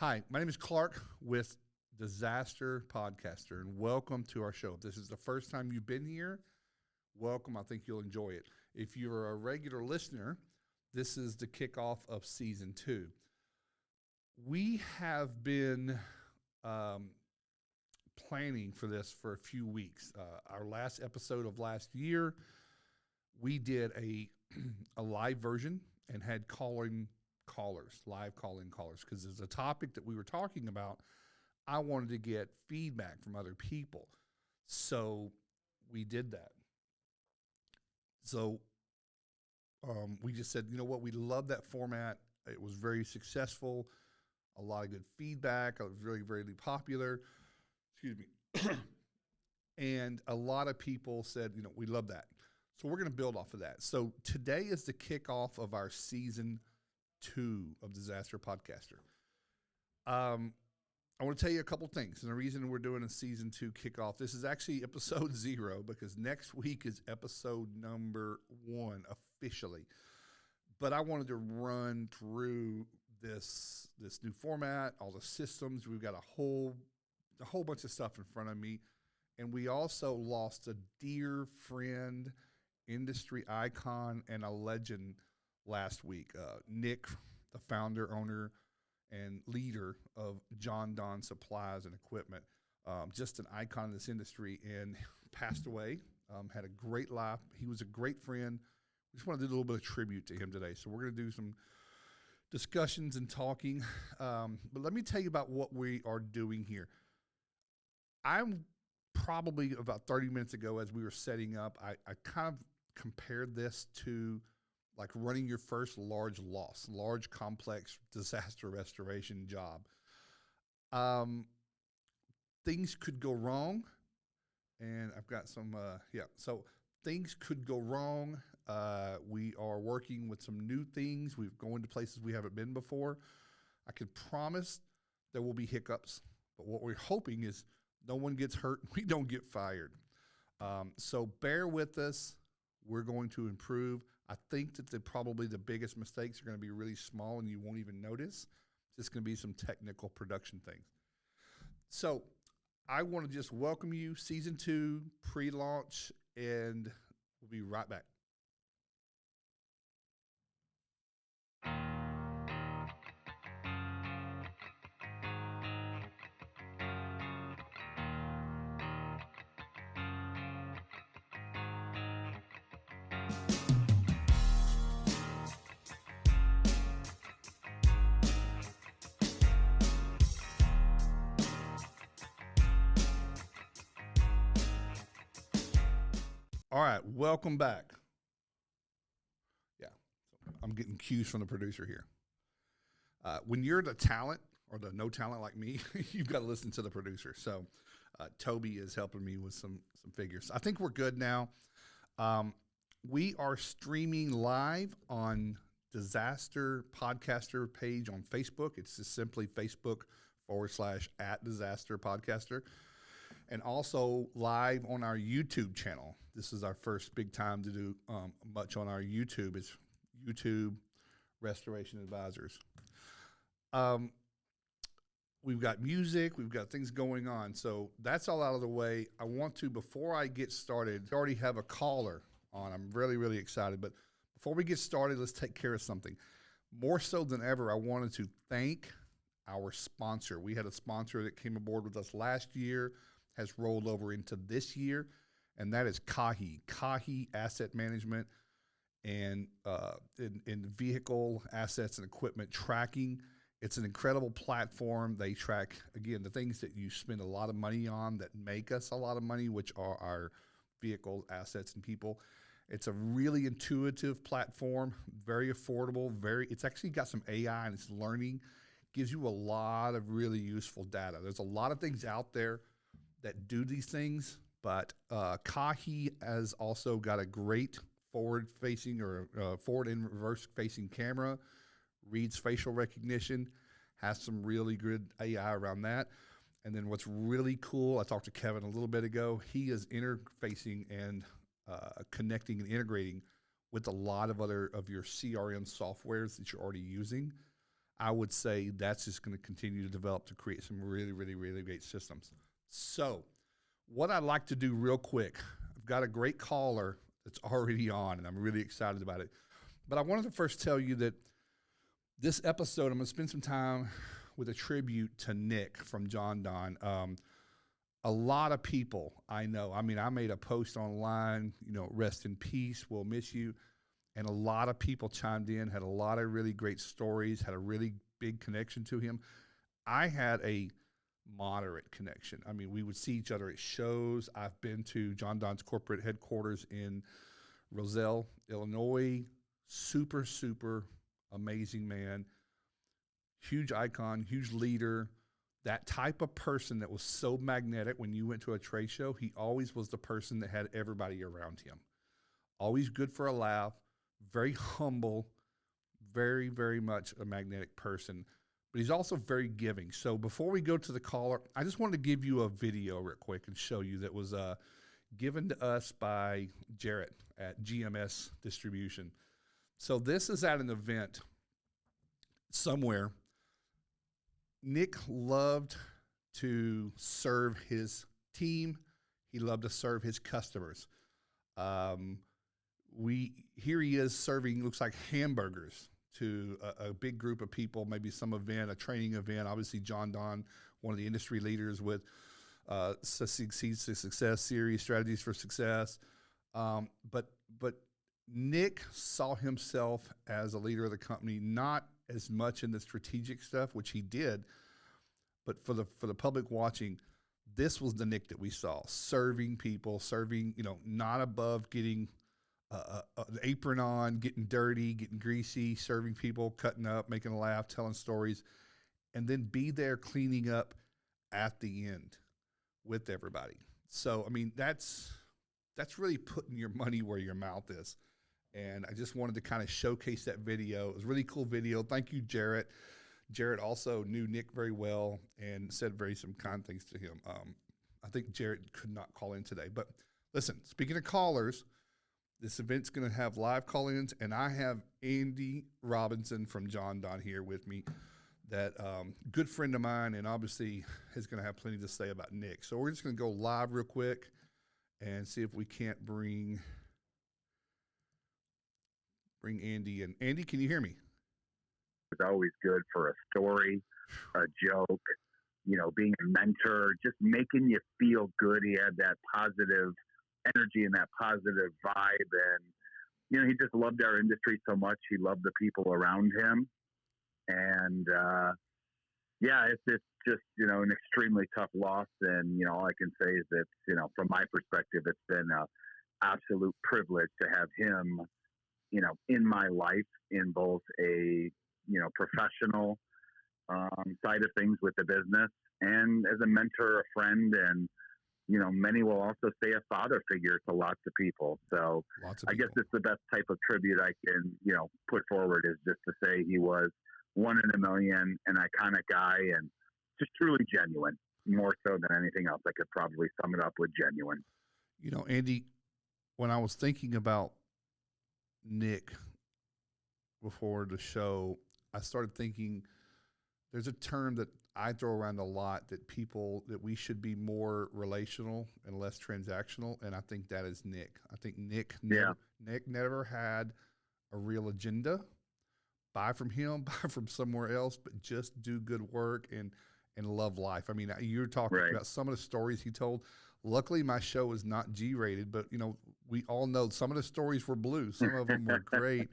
Hi, my name is Clark with Disaster Podcaster, and welcome to our show. If this is the first time you've been here, welcome. I think you'll enjoy it. If you're a regular listener, this is the kickoff of season 2. We have been planning for this for a few weeks. Our last episode of last year, we did a live version and had live calling callers, because there's a topic that we were talking about. I wanted to get feedback from other people. So we did that. So we just said, you know what, we love that format. It was very successful, a lot of good feedback. It was really, very popular. Excuse me. And a lot of people said, you know, we love that. So we're going to build off of that. So today is the kickoff of our season 2 of Disaster Podcaster. I want to tell you a couple things. And the reason we're doing a season 2 kickoff, this is actually episode 0, because next week is episode number 1 officially. But I wanted to run through this new format, all the systems. We've got a whole bunch of stuff in front of me. And we also lost a dear friend, industry icon, and a legend last week. Nick, the founder, owner, and leader of JonDon Supplies and Equipment, just an icon in this industry, and passed away. Had a great life. He was a great friend. We just want to do a little bit of tribute to him today. So we're going to do some discussions and talking. But let me tell you about what we are doing here. I'm probably about 30 minutes ago, as we were setting up, I kind of compared this to like running your first large complex disaster restoration job. Things could go wrong, and I've got some, so things could go wrong. We are working with some new things. We've gone to places we haven't been before. I can promise there will be hiccups, but what we're hoping is no one gets hurt, we don't get fired. So bear with us. We're going to improve. I think that probably the biggest mistakes are going to be really small and you won't even notice. It's just going to be some technical production things. So I want to just welcome you, season 2, pre-launch, and we'll be right back. All right, welcome back. Yeah, so I'm getting cues from the producer here. When you're the talent or the no talent like me, you've got to listen to the producer. So Toby is helping me with some figures. I think we're good now. We are streaming live on Disaster Podcaster page on Facebook. It's just simply Facebook.com/@Disaster Podcaster. And also live on our YouTube channel. This is our first big time to do much on our YouTube. It's YouTube Restoration Advisors. We've got music. We've got things going on. So that's all out of the way. I want to, before I get started, I already have a caller on. I'm really, really excited. But before we get started, let's take care of something. More so than ever, I wanted to thank our sponsor. We had a sponsor that came aboard with us last year, has rolled over into this year, and that is Kahi Asset Management and in vehicle assets and equipment tracking. It's an incredible platform. They track, again, the things that you spend a lot of money on that make us a lot of money, which are our vehicles, assets, and people. It's a really intuitive platform, very affordable, it's actually got some AI and it's learning, gives you a lot of really useful data. There's a lot of things out there that do these things, but Kahi has also got a great forward-facing or forward and reverse-facing camera, reads facial recognition, has some really good AI around that. And then what's really cool, I talked to Kevin a little bit ago, he is interfacing and connecting and integrating with a lot of other of your CRM softwares that you're already using. I would say that's just going to continue to develop to create some really, really, really great systems. So, what I'd like to do real quick, I've got a great caller that's already on, and I'm really excited about it. But I wanted to first tell you that this episode, I'm going to spend some time with a tribute to Nick from JonDon. A lot of people I know, I mean, I made a post online, rest in peace, we'll miss you. And a lot of people chimed in, had a lot of really great stories, had a really big connection to him. I had a moderate connection. I mean, we would see each other at shows. I've been to JonDon's corporate headquarters in Roselle, Illinois. Super, super amazing man. Huge icon, huge leader. That type of person that was so magnetic when you went to a trade show, he always was the person that had everybody around him. Always good for a laugh. Very humble, very, very much a magnetic person, but he's also very giving. So before we go to the caller, I just wanted to give you a video real quick and show you that was given to us by Jarrett at GMS Distribution. So this is at an event somewhere. Nick loved to serve his team. He loved to serve his customers. Here he is serving, looks like hamburgers to a big group of people, maybe some event, a training event. Obviously, JonDon, one of the industry leaders with Succeeds to Success series, Strategies for Success. But Nick saw himself as a leader of the company, not as much in the strategic stuff, which he did, but for the public watching, this was the Nick that we saw, serving people, not above getting an apron on, getting dirty, getting greasy, serving people, cutting up, making a laugh, telling stories, and then be there cleaning up at the end with everybody. So, I mean, that's really putting your money where your mouth is. And I just wanted to kind of showcase that video. It was a really cool video. Thank you, Jarrett. Jarrett also knew Nick very well and said some kind things to him. I think Jarrett could not call in today. But listen, speaking of callers, this event's going to have live call-ins, and I have Andy Robinson from JonDon here with me, that good friend of mine, and obviously is going to have plenty to say about Nick. So we're just going to go live real quick and see if we can't bring Andy in. Andy, can you hear me? It's always good for a story, a joke, being a mentor, just making you feel good. He had that positive energy and that positive vibe. And, he just loved our industry so much. He loved the people around him. And, it's just, an extremely tough loss. And, all I can say is that, from my perspective, it's been an absolute privilege to have him, in my life in both a, professional side of things with the business and as a mentor, a friend, and, many will also say a father figure to lots of people. So I guess it's the best type of tribute I can, put forward, is just to say he was one in a million, an iconic guy, and just truly genuine, more so than anything else. I could probably sum it up with genuine. Andy, when I was thinking about Nick before the show, I started thinking there's a term that I throw around a lot, that we should be more relational and less transactional. And I think that is Nick. I think Nick never had a real agenda. Buy from him, buy from somewhere else, but just do good work and love life. I mean, you're talking about some of the stories he told. Luckily, my show is not G-rated, but, we all know some of the stories were blue. Some of them were great.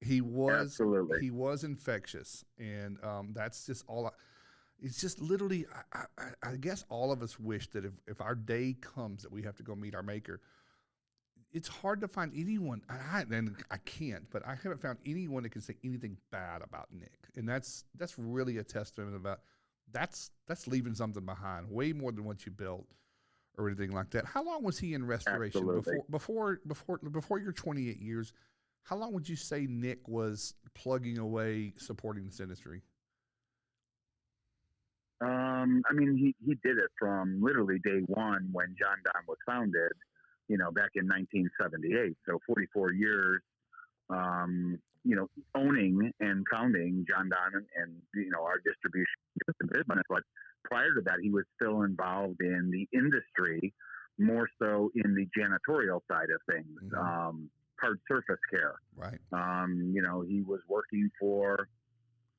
He was infectious, and that's just all. It's just literally, I guess all of us wish that if our day comes that we have to go meet our maker, it's hard to find anyone, and I can't, but I haven't found anyone that can say anything bad about Nick. And that's really a testament about that's leaving something behind, way more than what you built or anything like that. How long was he in restoration? Absolutely. Before your 28 years? How long would you say Nick was plugging away supporting this industry? I mean, he did it from literally day one when JonDon was founded, back in 1978. So 44 years owning and founding JonDon and our distribution business. But prior to that, he was still involved in the industry, more so in the janitorial side of things, hard surface care. Right. He was working for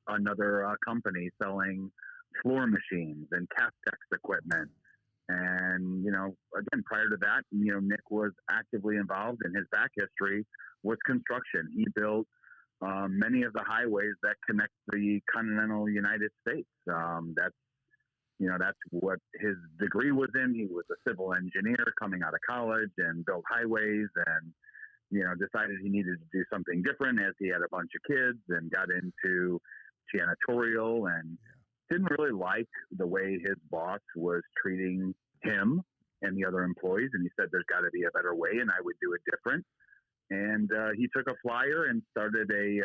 another company selling floor machines and Castex equipment. And, again, prior to that, Nick was actively involved, and his back history was construction. He built many of the highways that connect the continental United States. That's what his degree was in. He was a civil engineer coming out of college and built highways, and decided he needed to do something different as he had a bunch of kids, and got into janitorial, and didn't really like the way his boss was treating him and the other employees. And he said, there's got to be a better way, and I would do it different. And he took a flyer and started a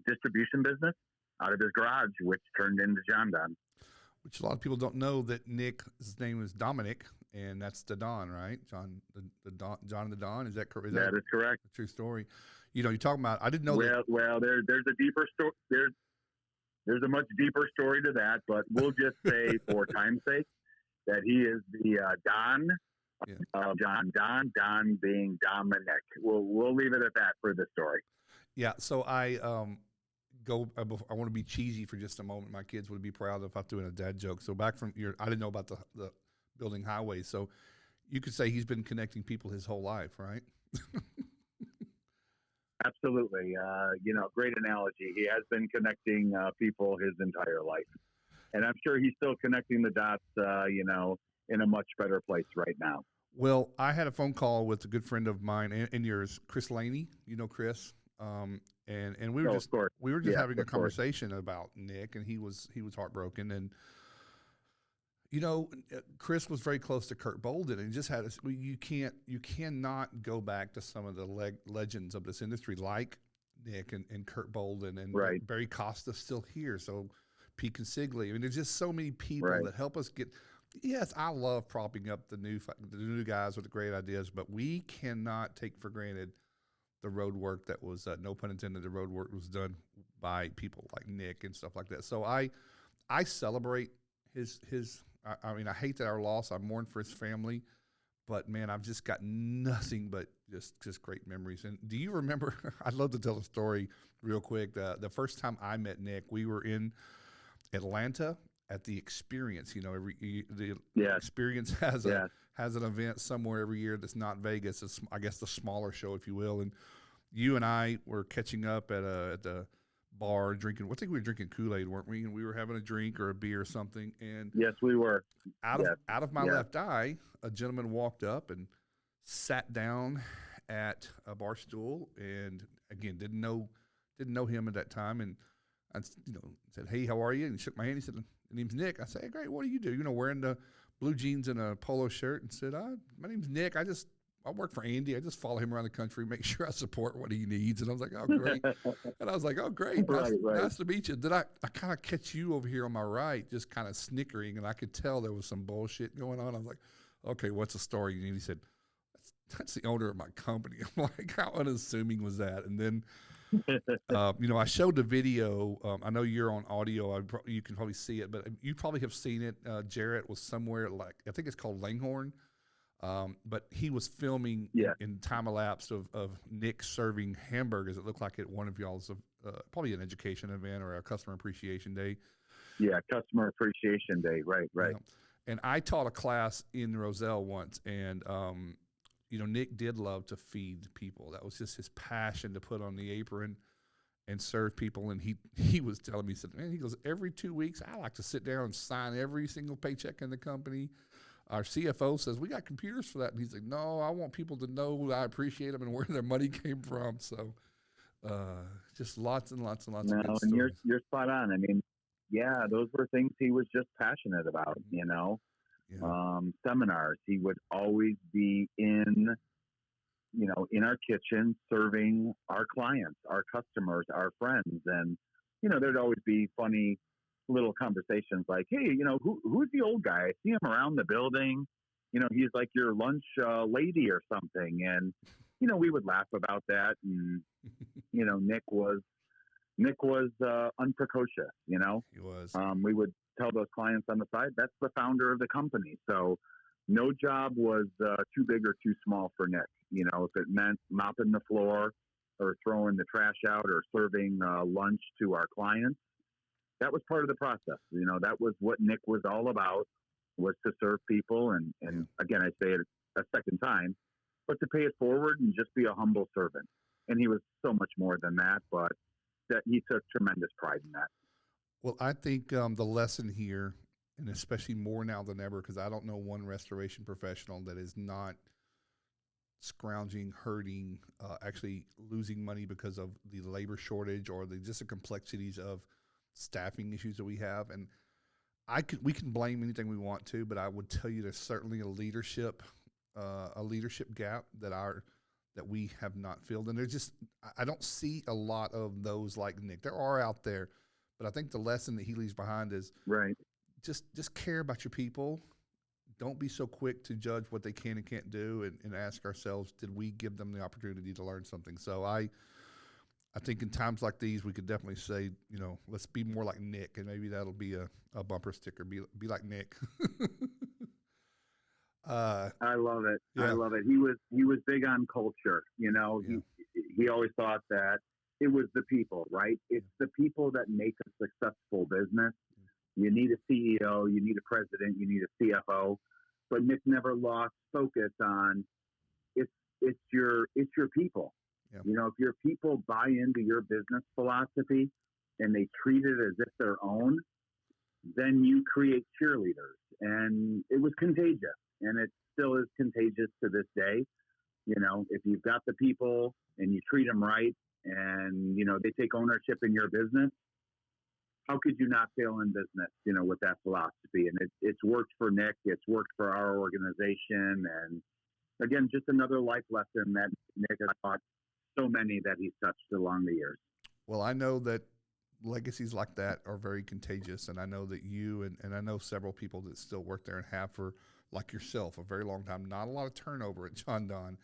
distribution business out of his garage, which turned into JonDon. Which a lot of people don't know that Nick's name is Dominic, and that's the Don, right? John the Don. Is that correct? That is correct. A true story. You're talking about. I didn't know. Well, there's a deeper story. There's a much deeper story to that, but we'll just say, for time's sake, that he is the Don of JonDon. Don being Dominic. We'll leave it at that for the story. Yeah. So I want to be cheesy for just a moment. My kids would be proud if I threw in a dad joke. So back from I didn't know about the building highways. So you could say he's been connecting people his whole life, right? Absolutely. Great analogy. He has been connecting people his entire life. And I'm sure he's still connecting the dots, in a much better place right now. Well, I had a phone call with a good friend of mine and yours, Chris Laney. You know Chris. And we were just having a conversation about Nick, and he was heartbroken. And Chris was very close to Kurt Bolden, and just had you cannot go back to some of the legends of this industry like Nick and Kurt Bolden, and Barry Costa's still here. So Pete Consigli. I mean, there's just so many people that help us get. Yes, I love propping up the new guys with the great ideas, but we cannot take for granted the road work that was, no pun intended, the road work was done by people like Nick and stuff like that. So I celebrate his. I mean, I hate that our loss. I mourn for his family, but man, I've just got nothing but just great memories. And do you remember? I'd love to tell a story real quick. The first time I met Nick, we were in Atlanta at the Experience. The Experience has an event somewhere every year that's not Vegas. It's, I guess, the smaller show, if you will. And you and I were catching up at the bar drinking. I think we were drinking Kool-Aid, weren't we? And we were having a drink or a beer or something. And yes, we were. Out of my left eye, a gentleman walked up and sat down at a bar stool. And again, didn't know him at that time. And I said, "Hey, how are you?" And he shook my hand. He said, "My name's Nick." I said, "Hey, great. What do you do?" Wearing the blue jeans and a polo shirt, and said, "My name's Nick. I work for Andy. I just follow him around the country, make sure I support what he needs." And I was like, "Oh, great." And I was like, "Oh, great. Nice to meet you." Did I kind of catch you over here on my right, just kind of snickering, and I could tell there was some bullshit going on. I was like, "Okay, what's the story?" And he said, that's the owner of my company. I'm like, how unassuming was that? And then, I showed the video. I know you're on audio. You can probably see it, but you probably have seen it. Jarrett was somewhere, like, I think it's called Langhorne. But he was filming in time elapsed of Nick serving hamburgers. It looked like at one of y'all's, probably an education event or a customer appreciation day. Yeah, customer appreciation day. Right. And I taught a class in Roselle once, and Nick did love to feed people. That was just his passion, to put on the apron and serve people. And he was telling me, he said, "Man," he goes, "every 2 weeks, I like to sit down and sign every single paycheck in the company. Our CFO says, we got computers for that." And he's like, "No, I want people to know that I appreciate them and where their money came from." So just lots and lots and lots of good stories. And you're spot on. I mean, yeah, those were things he was just passionate about, seminars. He would always be in our kitchen serving our clients, our customers, our friends. And, there'd always be funny little conversations like, "Hey, who's the old guy? I see him around the building. He's like your lunch lady or something." And, we would laugh about that. And, Nick was unprecocious, He was. We would tell those clients on the side, that's the founder of the company. So no job was too big or too small for Nick. If it meant mopping the floor or throwing the trash out or serving lunch to our clients, that was part of the process. That was what Nick was all about, was to serve people. And again, I say it a second time, but to pay it forward and just be a humble servant. And he was so much more than that, but that he took tremendous pride in that. Well, I think the lesson here, and especially more now than ever, because I don't know one restoration professional that is not scrounging, hurting, actually losing money because of the labor shortage or just the complexities of staffing issues that we have. And we can blame anything we want to, but I would tell you there's certainly a leadership gap that we have not filled. And I don't see a lot of those like Nick. There are out there, but I think the lesson that he leaves behind is right. Just care about your people. Don't be so quick to judge what they can and can't do, and ask ourselves, did we give them the opportunity to learn something? So I think in times like these, we could definitely say, let's be more like Nick, and maybe that'll be a bumper sticker. Be like Nick. I love it. Yeah. I love it. He was big on culture. He always thought that it was the people, right? It's the people that make a successful business. You need a CEO, you need a president, you need a CFO, but Nick never lost focus on it's your people. Yeah. If your people buy into your business philosophy and they treat it as if their own, then you create cheerleaders. And it was contagious, and it still is contagious to this day. If you've got the people and you treat them right, and they take ownership in your business, how could you not fail in business, with that philosophy? And it's worked for Nick. It's worked for our organization. And again, just another life lesson that Nick has taught so many that he's touched along the years. Well, I know that legacies like that are very contagious. And I know that you and I know several people that still work there and have for, like yourself, a very long time. Not a lot of turnover at JonDon.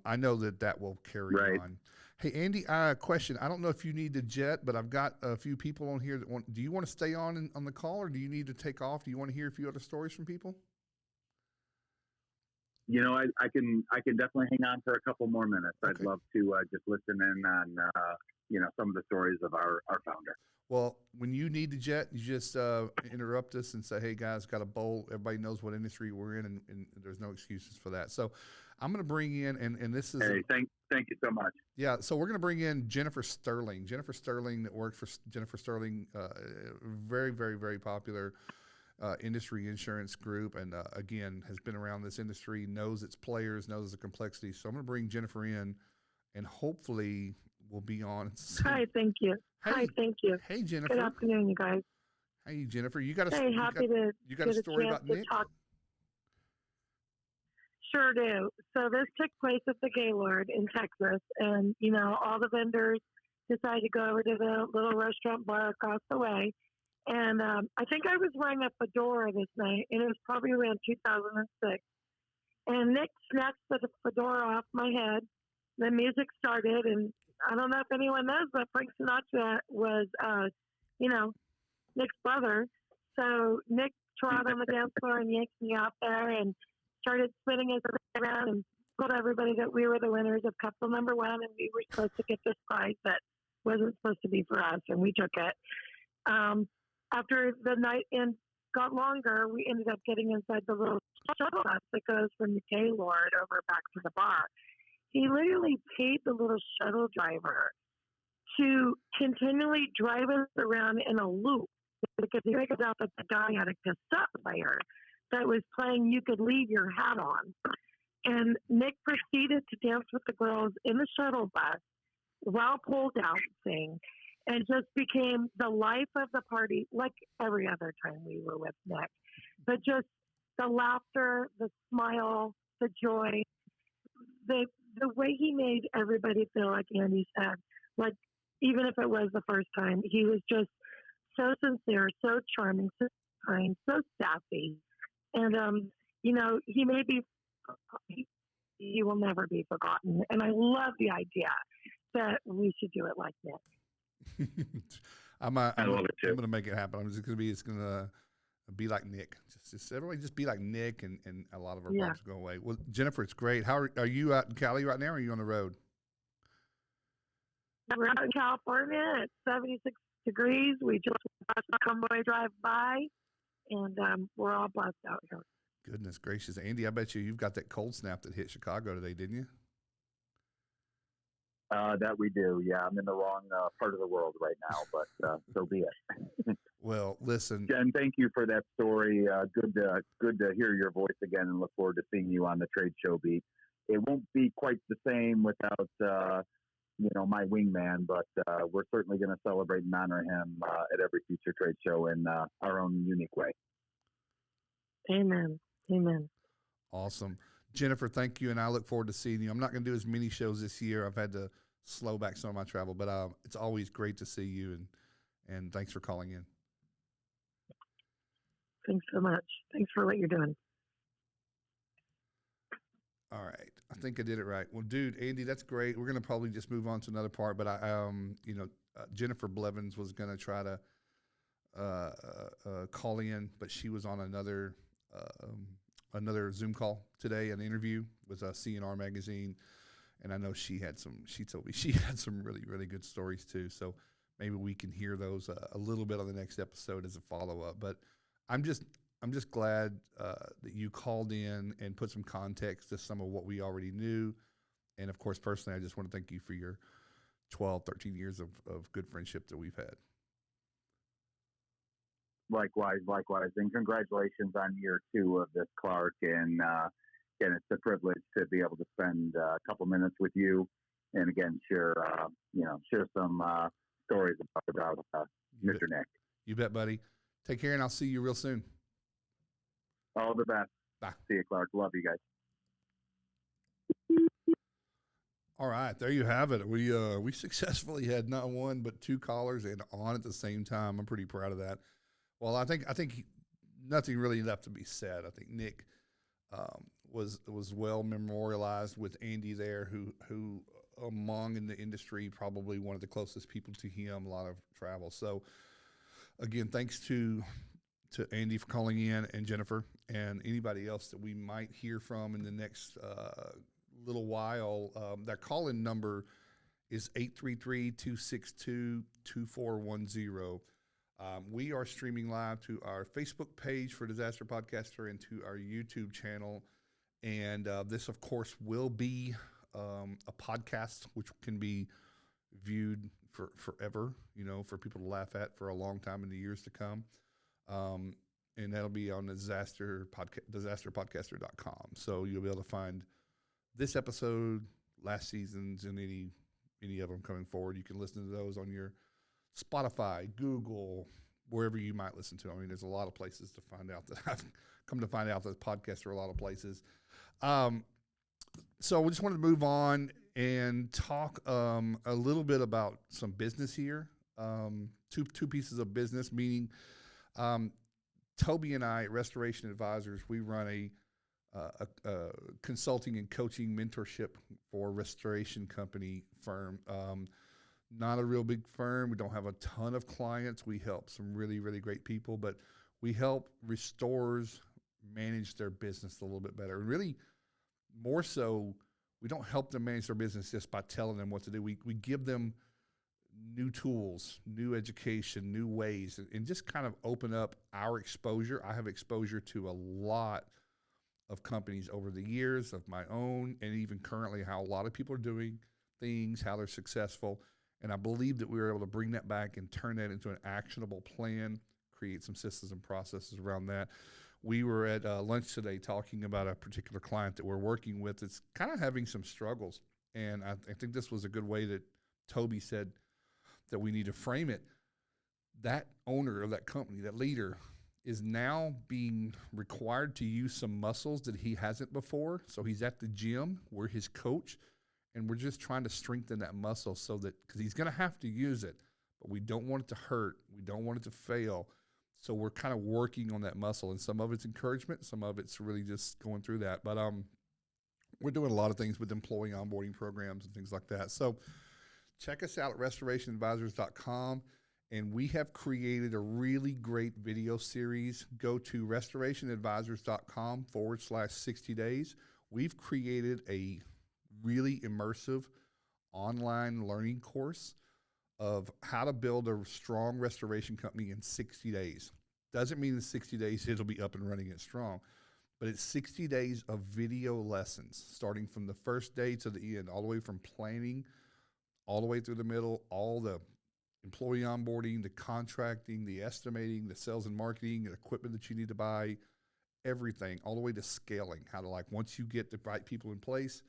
I know that will carry right on. Hey, Andy, a question. I don't know if you need to jet, but I've got a few people on here that do you want to stay on the call, or do you need to take off? Do you want to hear a few other stories from people? I can definitely hang on for a couple more minutes. Okay. I'd love to just listen in on, some of the stories of our founder. Well, when you need to jet, you just interrupt us and say, hey, guys, got a bowl. Everybody knows what industry we're in, and there's no excuses for that. So I'm going to bring in, and this is... Hey, thank you so much. Yeah, so we're going to bring in Jennifer Sterling. Jennifer Sterling that works for Jennifer Sterling, very, very, very popular industry insurance group, and again, has been around this industry, knows its players, knows the complexity. So I'm going to bring Jennifer in, and hopefully we'll be on. Hi, thank you. Hey, Hi, thank you. Hey, Jennifer. Good afternoon, you guys. Hey, Jennifer. You got Hey, you got a story about Nick? Sure do. So this took place at the Gaylord in Texas, and all the vendors decided to go over to the little restaurant bar across the way. And I think I was wearing a fedora this night, and it was probably around 2006. And Nick snatched the fedora off my head. The music started, and I don't know if anyone knows, but Frank Sinatra was, Nick's brother. So Nick trod on the dance floor and yanked me out there and started spinning us around and told everybody that we were the winners of couple number one, and we were supposed to get this prize that wasn't supposed to be for us, and we took it. After the night got longer, we ended up getting inside the little shuttle bus that goes from the Gaylord over back to the bar. He literally paid the little shuttle driver to continually drive us around in a loop, because he figured out that the guy had a cassette player that was playing You Could Leave Your Hat On. And Nick proceeded to dance with the girls in the shuttle bus while pole dancing, and just became the life of the party, like every other time we were with Nick. But just the laughter, the smile, the joy, the way he made everybody feel, like Andy said, like even if it was the first time, he was just so sincere, so charming, so kind, so sassy. And, he may be, you will never be forgotten. And I love the idea that we should do it like Nick. I love it too. I'm gonna make it happen. It's gonna be like Nick. Just everybody just be like Nick, and a lot of our problems go away. Well, Jennifer, it's great. How are you out in Cali right now, or are you on the road? We're out in California. It's 76 degrees. We just watched the convoy drive by, and we're all blessed out here. Goodness gracious, Andy! I bet you've got that cold snap that hit Chicago today, didn't you? That we do. Yeah, I'm in the wrong part of the world right now, but so be it. Well, listen, Jen, thank you for that story. Good to hear your voice again, and look forward to seeing you on the trade show beat. It won't be quite the same without my wingman, but we're certainly going to celebrate and honor him at every future trade show in our own unique way. Amen. Amen. Awesome. Jennifer, thank you, and I look forward to seeing you. I'm not going to do as many shows this year. I've had to slow back some of my travel, but it's always great to see you, and thanks for calling in. Thanks so much. Thanks for what you're doing. All right. I think I did it right. Well, dude, Andy, that's great. We're going to probably just move on to another part, but Jennifer Blevins was going to try to call in, but she was on another Zoom call today, an interview with CNR magazine. And I know she told me she had some really, really good stories too. So maybe we can hear those a little bit on the next episode as a follow-up. But I'm just glad that you called in and put some context to some of what we already knew. And of course, personally, I just want to thank you for your 12, 13 years of good friendship that we've had. Likewise. And congratulations on year 2 of this, Clark. And again, it's a privilege to be able to spend a couple minutes with you and again, share some stories about Mr. Nick. You bet, buddy. Take care, and I'll see you real soon. All the best. Bye. See you, Clark. Love you guys. All right, there you have it. We successfully had not one but 2 callers and on at the same time. I'm pretty proud of that. Well, I think nothing really left to be said. I think Nick was well memorialized with Andy there, who among in the industry probably one of the closest people to him. A lot of travel. So again, thanks to Andy for calling in, and Jennifer, and anybody else that we might hear from in the next little while. That call-in number is 833-262-2410. We are streaming live to our Facebook page for Disaster Podcaster and to our YouTube channel. And this, of course, will be a podcast, which can be viewed for forever, for people to laugh at for a long time in the years to come. And that'll be on disasterpodcaster.com. So you'll be able to find this episode, last season's, and any of them coming forward. You can listen to those on your Spotify, Google, wherever you might listen to. I mean, there's a lot of places to find out that I've come to find out that podcasts are a lot of places. So we just wanted to move on and talk a little bit about some business here. Two pieces of business, meaning Toby and I at Restoration Advisors, we run a consulting and coaching mentorship for a restoration company firm. Not a real big firm. We don't have a ton of clients. We help some really, really great people, but we help restorers manage their business a little bit better. And really, more so, we don't help them manage their business just by telling them what to do. We give them new tools, new education, new ways, and just kind of open up our exposure. I have exposure to a lot of companies over the years of my own, and even currently how a lot of people are doing things, how they're successful. And I believe that we were able to bring that back and turn that into an actionable plan, create some systems and processes around that. We were at lunch today talking about a particular client that we're working with that's kind of having some struggles. And I think this was a good way that Toby said that we need to frame it. That owner of that company, that leader, is now being required to use some muscles that he hasn't before. So he's at the gym, we're his coach, and we're just trying to strengthen that muscle so that, because he's going to have to use it, but we don't want it to hurt. We don't want it to fail. So we're kind of working on that muscle, and some of it's encouragement, some of it's really just going through that. But We're doing a lot of things with employee onboarding programs and things like that. So check us out at restorationadvisors.com. And we have created a really great video series. Go to restorationadvisors.com/60 days. We've created a really immersive online learning course of how to build a strong restoration company in 60 days. Doesn't mean in 60 days it'll be up and running and strong, but it's 60 days of video lessons, starting from the first day to the end, all the way from planning, all the way through the middle, all the employee onboarding, the contracting, the estimating, the sales and marketing, the equipment that you need to buy, everything, all the way to scaling, how to, like, once you get the right people in place,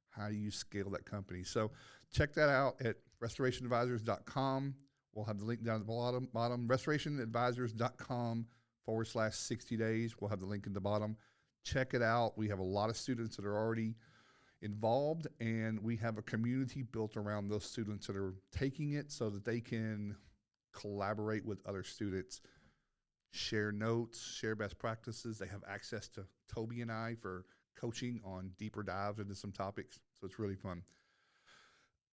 how do you scale that company? So check that out at restorationadvisors.com. We'll have the link down at the bottom, restorationadvisors.com/60 days. We'll have the link in the bottom. Check it out. We have a lot of students that are already involved, and we have a community built around those students that are taking it so that they can collaborate with other students, share notes, share best practices. They have access to Toby and I for coaching on deeper dives into some topics. So it's really fun.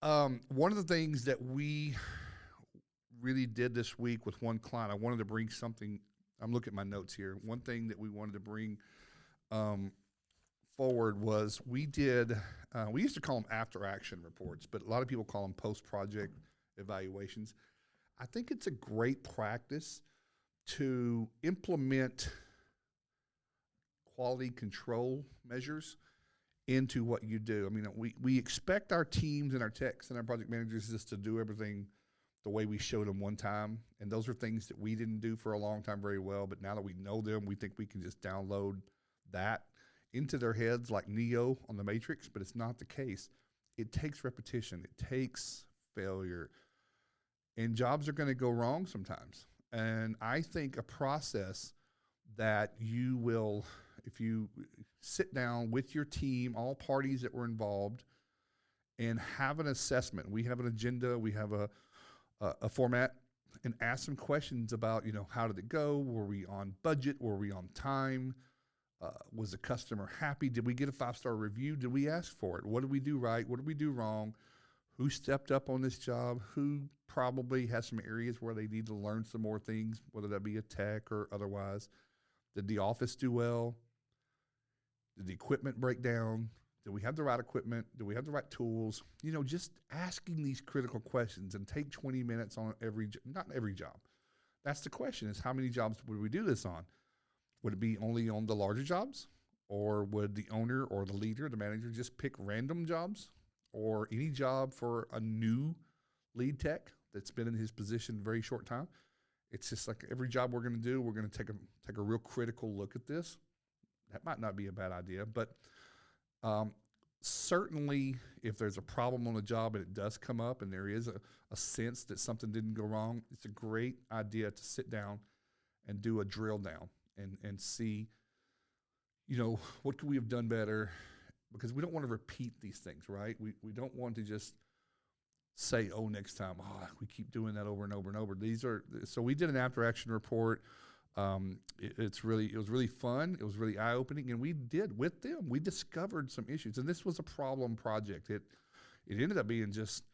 One of the things that we really did this week with one client, I wanted to bring something. I'm looking at my notes here. One thing that we wanted to bring forward was we used to call them after action reports, but a lot of people call them post-project evaluations. I think it's a great practice to implement quality control measures into what you do. I mean, we expect our teams and our techs and our project managers just to do everything the way we showed them one time, and those are things that we didn't do for a long time very well, but now that we know them, we think we can just download that into their heads like Neo on the Matrix, but it's not the case. It takes repetition. It takes failure. And jobs are going to go wrong sometimes. And I think a process that you will, if you sit down with your team, all parties that were involved, and have an assessment. We have an agenda. We have a format, and ask some questions about, how did it go? Were we on budget? Were we on time? Was the customer happy? Did we get a 5-star review? Did we ask for it? What did we do right? What did we do wrong? Who stepped up on this job? Who probably has some areas where they need to learn some more things, whether that be a tech or otherwise? Did the office do well? Did the equipment break down? Did we have the right equipment? Do we have the right tools? Just asking these critical questions, and take 20 minutes on not every job. That's the question, is how many jobs would we do this on? Would it be only on the larger jobs? Or would the owner or the leader, the manager, just pick random jobs, or any job for a new lead tech that's been in his position a very short time? It's just like every job we're going to do, we're going to take a real critical look at this. That might not be a bad idea, but certainly if there's a problem on a job and it does come up and there is a sense that something didn't go wrong, it's a great idea to sit down and do a drill down and see, what could we have done better? Because we don't want to repeat these things, right? We don't want to just say, next time, we keep doing that over and over and over. So we did an after action report. It was really fun. It was really eye opening, and we discovered some issues. And this was a problem project. It ended up being just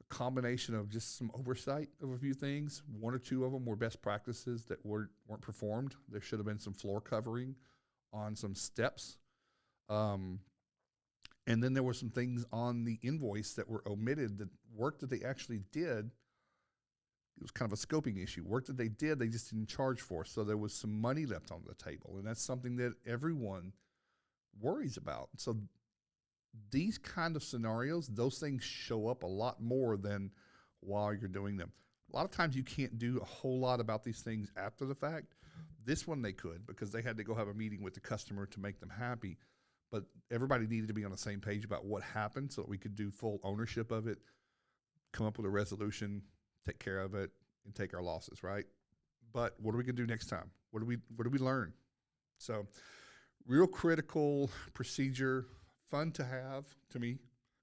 a combination of just some oversight of a few things. One or two of them were best practices that weren't performed. There should have been some floor covering on some steps. And then there were some things on the invoice that were omitted, that work that they actually did. It was kind of a scoping issue. Work that they did, they just didn't charge for. So there was some money left on the table. And that's something that everyone worries about. So these kind of scenarios, those things show up a lot more than while you're doing them. A lot of times you can't do a whole lot about these things after the fact. This one they could, because they had to go have a meeting with the customer to make them happy. But everybody needed to be on the same page about what happened so that we could do full ownership of it, come up with a resolution, take care of it, and take our losses, right? But what are we going to do next time? What do we learn? So real critical procedure, fun to have to me,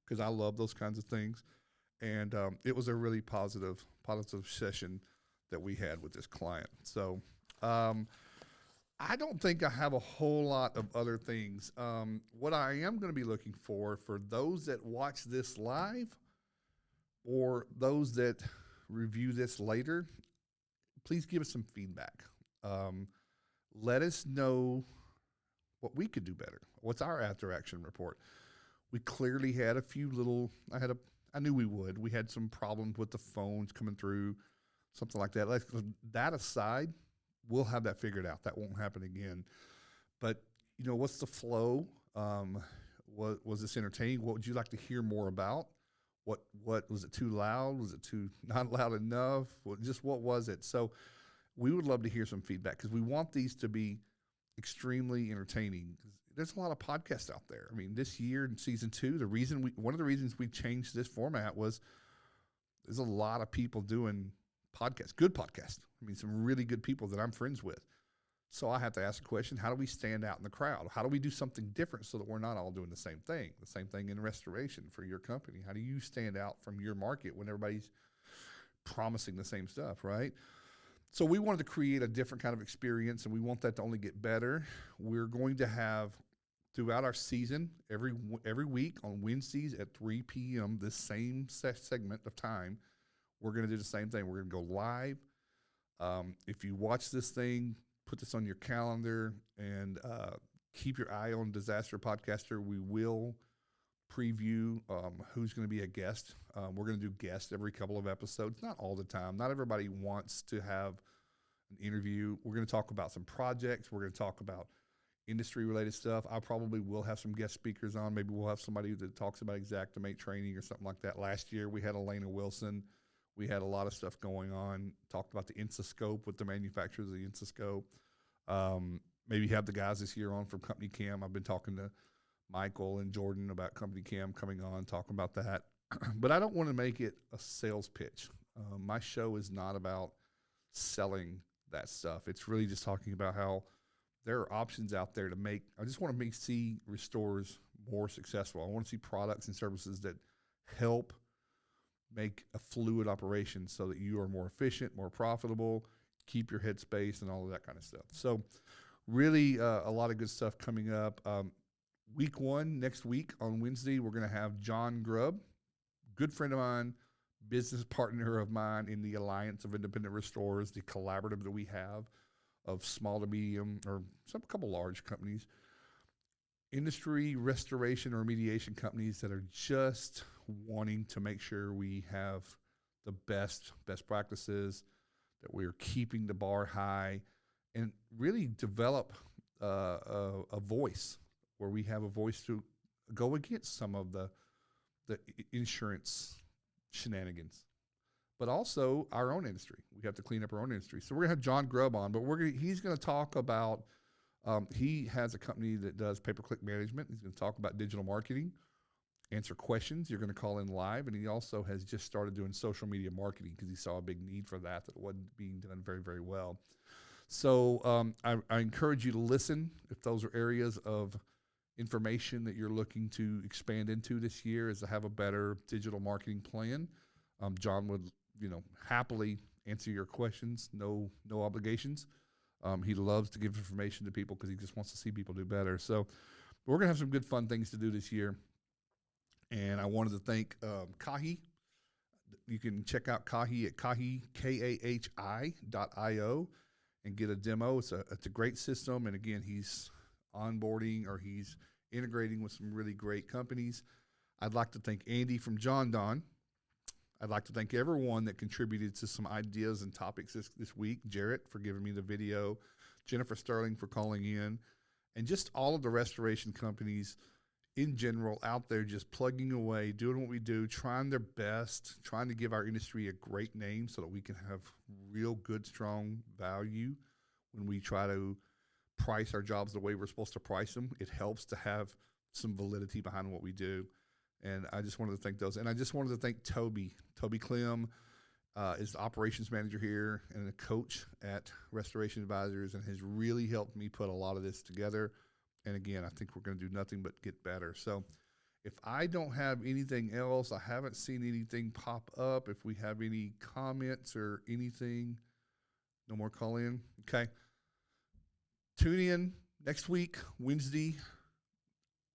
because I love those kinds of things. And it was a really positive session that we had with this client. So I don't think I have a whole lot of other things. What I am going to be looking for those that watch this live or those that review this later, please give us some feedback. Um, Let us know what we could do better. What's our after action report? We clearly had a few little, I knew we would. We had some problems with the phones coming through, something like that. That aside, we'll have that figured out. That won't happen again. But, what's the flow? Was this entertaining? What would you like to hear more about? What was it too loud? Was it too not loud enough? What was it? So we would love to hear some feedback because we want these to be extremely entertaining. There's a lot of podcasts out there. I mean, this year in season 2, one of the reasons we changed this format was there's a lot of people doing podcasts, good podcasts. I mean, some really good people that I'm friends with. So I have to ask the question, how do we stand out in the crowd? How do we do something different so that we're not all doing the same thing? The same thing in restoration for your company. How do you stand out from your market when everybody's promising the same stuff, right? So we wanted to create a different kind of experience, and we want that to only get better. We're going to have, throughout our season, every week on Wednesdays at 3 p.m., this same segment of time, we're going to do the same thing. We're going to go live. If you watch this thing, put this on your calendar and keep your eye on Disaster Podcaster. We will preview who's going to be a guest. We're going to do guests every couple of episodes, not all the time. Not everybody wants to have an interview. We're going to talk about some projects. We're going to talk about industry-related stuff. I probably will have some guest speakers on. Maybe we'll have somebody that talks about Xactimate training or something like that. Last year, we had Elena Wilson. We had a lot of stuff going on. Talked about the Insascope with the manufacturers of the Insascope. Maybe have the guys this year on from Company Cam. I've been talking to Michael and Jordan about Company Cam coming on, talking about that. But I don't want to make it a sales pitch. My show is not about selling that stuff. It's really just talking about how there are options out there to make. I just want to see restorers more successful. I want to see products and services that help make a fluid operation so that you are more efficient, more profitable, keep your headspace and all of that kind of stuff. So really a lot of good stuff coming up. Week 1, next week on Wednesday, we're going to have John Grubb, good friend of mine, business partner of mine in the Alliance of Independent Restorers, the collaborative that we have of small to medium or couple large companies, industry restoration or remediation companies that are just wanting to make sure we have the best practices, that we're keeping the bar high, and really develop a voice where we have a voice to go against some of the insurance shenanigans, but also our own industry. We have to clean up our own industry. So we're gonna have John Grubb on, but he's gonna talk about, he has a company that does pay-per-click management. He's gonna talk about digital marketing, answer questions. You're gonna call in live, and he also has just started doing social media marketing because he saw a big need for that wasn't being done very, very well. So I encourage you to listen if those are areas of information that you're looking to expand into this year, is to have a better digital marketing plan. John would, happily answer your questions, no obligations. He loves to give information to people because he just wants to see people do better. So we're going to have some good fun things to do this year. And I wanted to thank Kahi. You can check out Kahi at kahi.io and get a demo. It's a great system. And again, he's onboarding, or he's integrating with some really great companies. I'd like to thank Andy from JonDon. I'd like to thank everyone that contributed to some ideas and topics this week. Jarrett for giving me the video, Jennifer Sterling for calling in, and just all of the restoration companies in general out there just plugging away, doing what we do, trying their best, trying to give our industry a great name so that we can have real good, strong value when we try to price our jobs the way we're supposed to price them. It helps to have some validity behind what we do. And I just wanted to thank those. And I just wanted to thank Toby. Toby Clem is the operations manager here and a coach at Restoration Advisors, and has really helped me put a lot of this together. And again, I think we're going to do nothing but get better. So if I don't have anything else, I haven't seen anything pop up. If we have any comments or anything, no more call in. Okay. Tune in next week, Wednesday.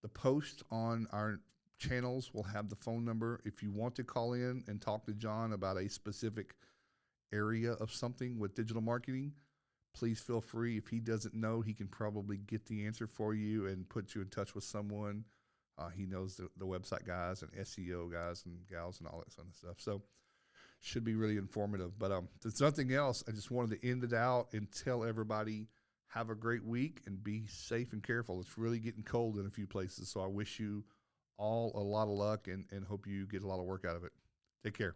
The post on our channels will have the phone number. If you want to call in and talk to John about a specific area of something with digital marketing, please feel free. If he doesn't know, he can probably get the answer for you and put you in touch with someone. He knows the website guys and SEO guys and gals and all that sort of stuff. So should be really informative. But if there's nothing else, I just wanted to end it out and tell everybody, have a great week and be safe and careful. It's really getting cold in a few places. So I wish you all a lot of luck and hope you get a lot of work out of it. Take care.